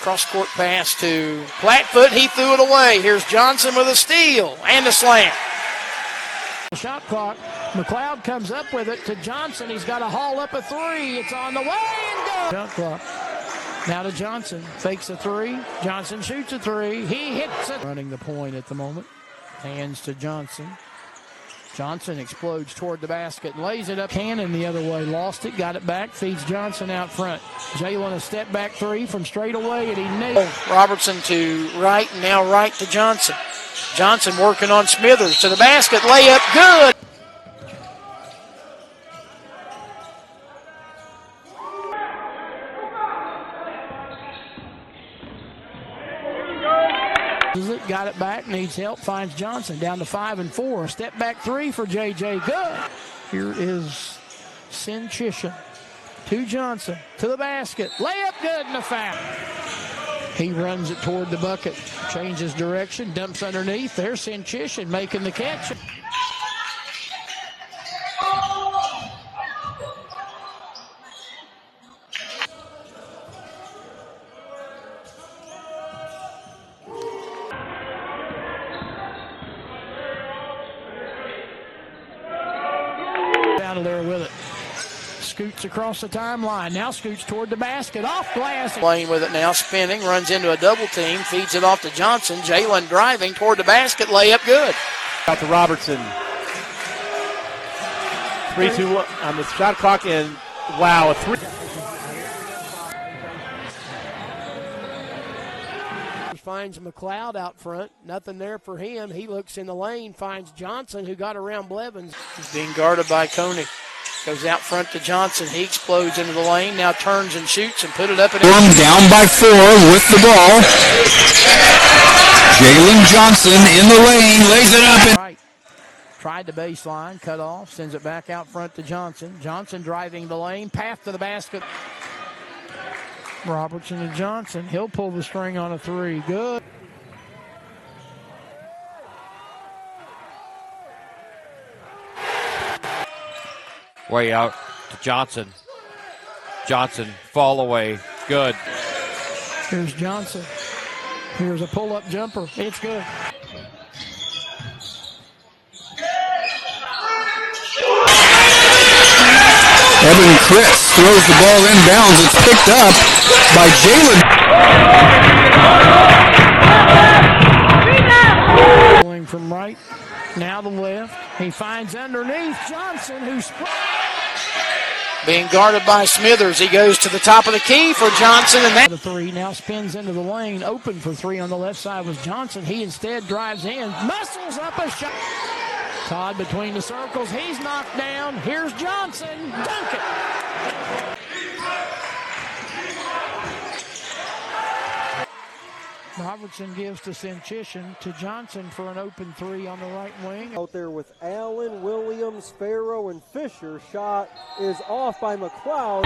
Cross-court pass to Flatfoot. He threw it away. Here's Johnson with a steal and a slam. Shot clock. McLeod comes up with it to Johnson. He's got to haul up a three. It's on the way and go. Shot clock. Now to Johnson. Fakes a three. Johnson shoots a three. He hits it. Running the point at the moment. Hands to Johnson. Johnson explodes toward the basket and lays it up. Cannon the other way. Lost it. Got it back. Feeds Johnson out front. Jaelin a step back three from straight away and he nails. Robertson to right and now right to Johnson. Johnson working on Smithers to the basket. Layup good. Got it back, needs help, finds Johnson down to 5 and 4. A step back three for JJ, good. Here is Sinchishan to Johnson, to the basket, layup good and a foul. He runs it toward the bucket, changes direction, dumps underneath. There's Sinchishan making the catch. Out of there with it. Scoots across the timeline. Now scoots toward the basket. Off glass. Playing with it now. Spinning. Runs into a double team. Feeds it off to Johnson. Jaelin driving toward the basket. Layup good. Out to Robertson. 3-2 on the shot clock. And wow, a three. Finds McLeod out front. Nothing there for him. He looks in the lane. Finds Johnson, who got around Blevins. He's being guarded by Koenig. Goes out front to Johnson. He explodes into the lane. Now turns and shoots and put it up. Down by 4 with the ball. Jaelin Johnson in the lane. Lays it up. Right. Tried the baseline. Cut off. Sends it back out front to Johnson. Johnson driving the lane. Path to the basket. Robertson and Johnson. He'll pull the string on a three. Good. Way out to Johnson. Johnson, fall away. Good. Here's Johnson. Here's a pull-up jumper. It's good. Evan Chris throws the ball inbounds. It's picked up by Jaelin. Going from right, now the left. He finds underneath Johnson, who's being guarded by Smithers. He goes to the top of the key for Johnson. And that the three now spins into the lane. Open for three on the left side was Johnson. He instead drives in, muscles up a shot. Todd between the circles. He's knocked down. Here's Johnson. Dunk it. Robertson gives to Sinchishan to Johnson for an open three on the right wing. Out there with Allen, Williams, Farrow, and Fisher. Shot is off by McLeod.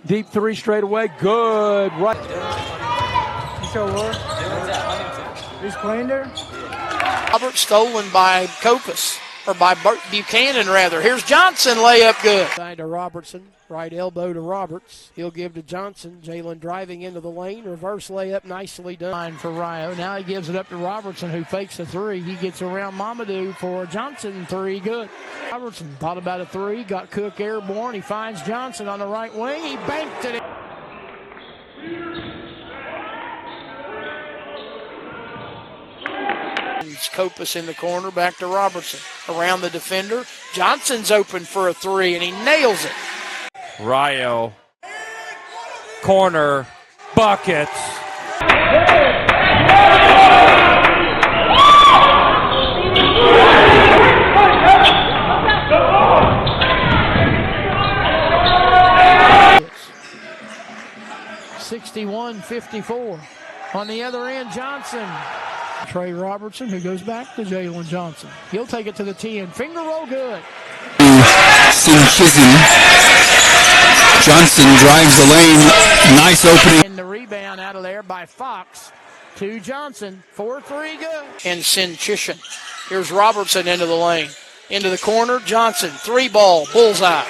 Deep three straight away. Good. Right. He's playing there? Robert stolen by Copus, or by Buchanan rather. Here's Johnson, layup good. Side to Robertson, right elbow to Roberts. He'll give to Johnson. Jaelin driving into the lane, reverse layup, nicely done for Rio. Now he gives it up to Robertson, who fakes a three. He gets around Mamadou for Johnson, three good. Robertson thought about a three, got Cook airborne. He finds Johnson on the right wing. He banked it. Copus in the corner, back to Robertson. Around the defender. Johnson's open for a three, and he nails it. Rio. Corner. Buckets. (61-54). On the other end, Johnson. Trey Robertson, who goes back to Jaelin Johnson. He'll take it to the 10. Finger roll good. Sinchishan. Johnson drives the lane. Nice opening. And the rebound out of there by Fox to Johnson. 4-3 good. And Sinchishan. Here's Robertson into the lane. Into the corner, Johnson, 3-ball, bullseye.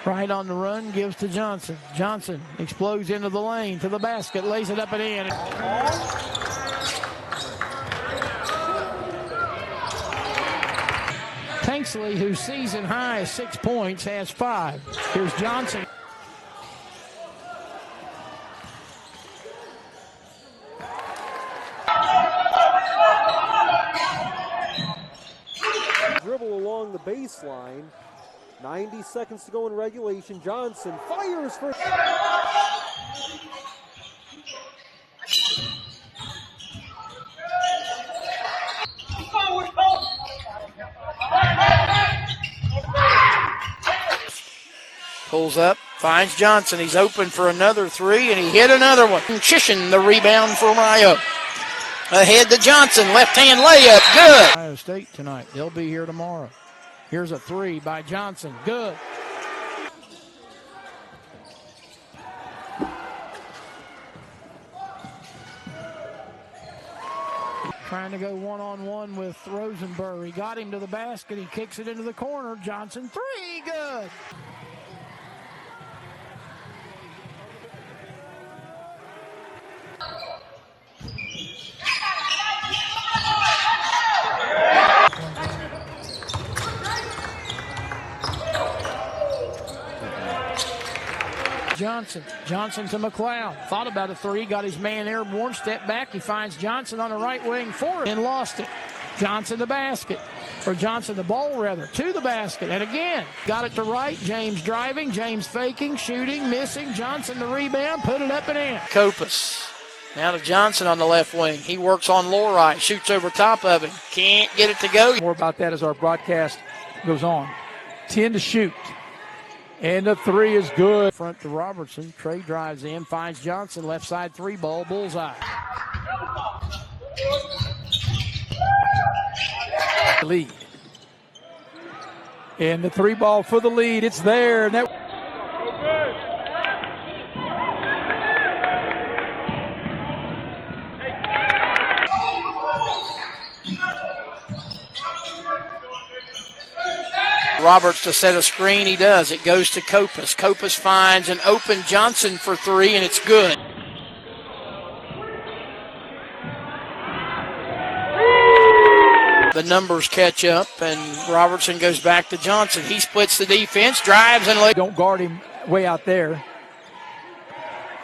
Right on the run, gives to Johnson. Johnson explodes into the lane, to the basket, lays it up and in. Tanksley, whose season high is 6 points, has 5. Here's Johnson. Dribble along the baseline. 90 seconds to go in regulation. Johnson fires for... Pulls up, finds Johnson. He's open for another 3, and he hit another one. Chisholm, the rebound for Mayo. Ahead to Johnson, left-hand layup, good. Ohio State tonight. They'll be here tomorrow. Here's a 3 by Johnson, good. Trying to go one-on-one with Rosenberg. He got him to the basket. He kicks it into the corner. Johnson, 3, good. Johnson to McLeod. Thought about a 3, got his man airborne, step back. He finds Johnson on the right wing for it and lost it. Johnson the basket, or Johnson the ball rather, to the basket. And again, got it to right. James driving, James faking, shooting, missing. Johnson the rebound, put it up and in. Copus. Now to Johnson on the left wing. He works on Lorite, shoots over top of him. Can't get it to go. More about that as our broadcast goes on. 10 to shoot. And the 3 is good. Front to Robertson. Trey drives in, finds Johnson, left side 3-ball, bullseye. Lead. And the 3-ball for the lead. It's there. And that Roberts to set a screen. He does. It goes to Copus. Copus finds an open Johnson for 3, and it's good. The numbers catch up, and Robertson goes back to Johnson. He splits the defense, drives, and don't guard him way out there.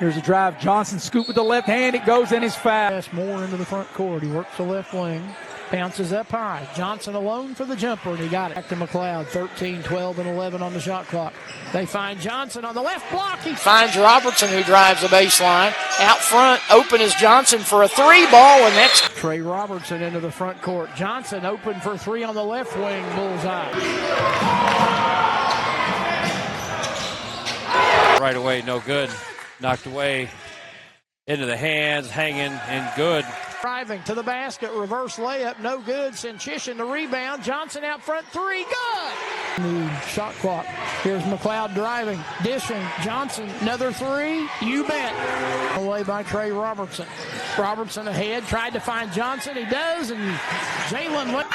Here's a drive. Johnson scoop with the left hand. It goes in his foul. More into the front court. He works the left wing. Bounces up high. Johnson alone for the jumper, and he got it. Back to McLeod, 13, 12, and 11 on the shot clock. They find Johnson on the left block. He finds Robertson, who drives the baseline. Out front, open is Johnson for a 3-ball, and that's Trey Robertson into the front court. Johnson open for 3 on the left wing, bullseye. Right away, no good. Knocked away into the hands, hanging, and good. Driving to the basket, reverse layup, no good. Chisholm the rebound. Johnson out front, 3, good. New shot clock. Here's McLeod driving, dishing. Johnson, another 3, you bet. Away by Trey Robertson. Robertson ahead, tried to find Johnson. He does, and Jaelin went.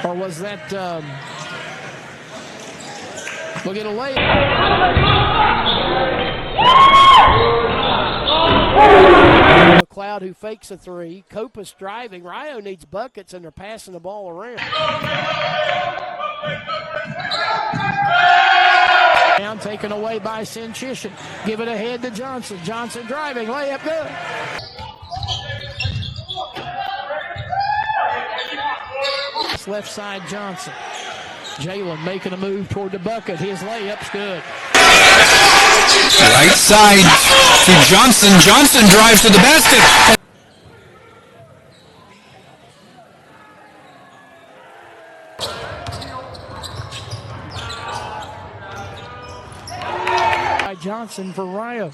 Or was that, look at a layup. McLeod, who fakes a 3. Copus driving. Rio needs buckets, and they're passing the ball around. Down taken away by Chisholm. Give it ahead to Johnson. Johnson driving. Layup good. Left side Johnson. Jaelin making a move toward the bucket. His layup's good. Right side to Johnson. Johnson drives to the basket. By Johnson for Rio.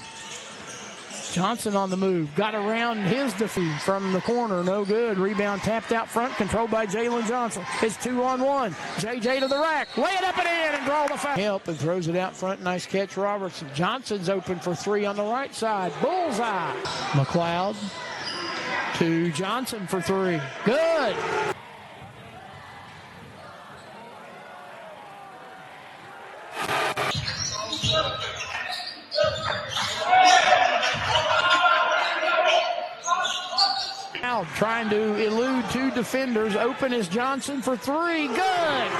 Johnson on the move. Got around his defeat from the corner. No good. Rebound tapped out front. Controlled by Jaelin Johnson. It's 2-on-1. JJ to the rack. Lay it up and in and draw the foul. Help and throws it out front. Nice catch, Robertson. Johnson's open for three on the right side. Bullseye. McLeod to Johnson for three. Good. Now trying to elude two defenders. Open is Johnson for three. Good.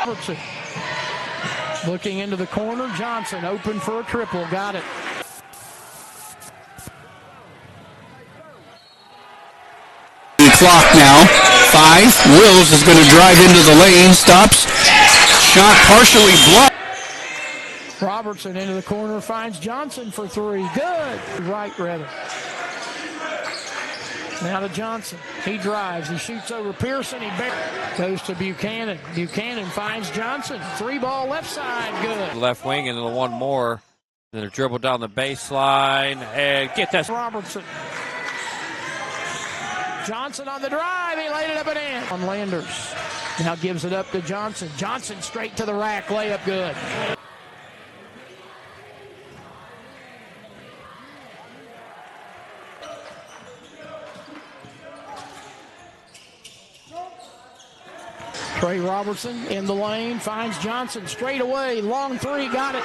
Robertson looking into the corner. Johnson open for a triple. Got it. Clock now. 5. Wills is going to drive into the lane. Stops. Shot partially blocked. Robertson into the corner, finds Johnson for three. Good. Right, rather. Now to Johnson. He drives. He shoots over Pearson. He goes to Buchanan. Buchanan finds Johnson. 3-ball left side. Good. Left wing and then one more. Then a dribble down the baseline and get that. Robertson. Johnson on the drive. He laid it up and in. On Landers. Now gives it up to Johnson. Johnson straight to the rack. Layup good. Trey Robertson in the lane, finds Johnson straight away, long three, got it.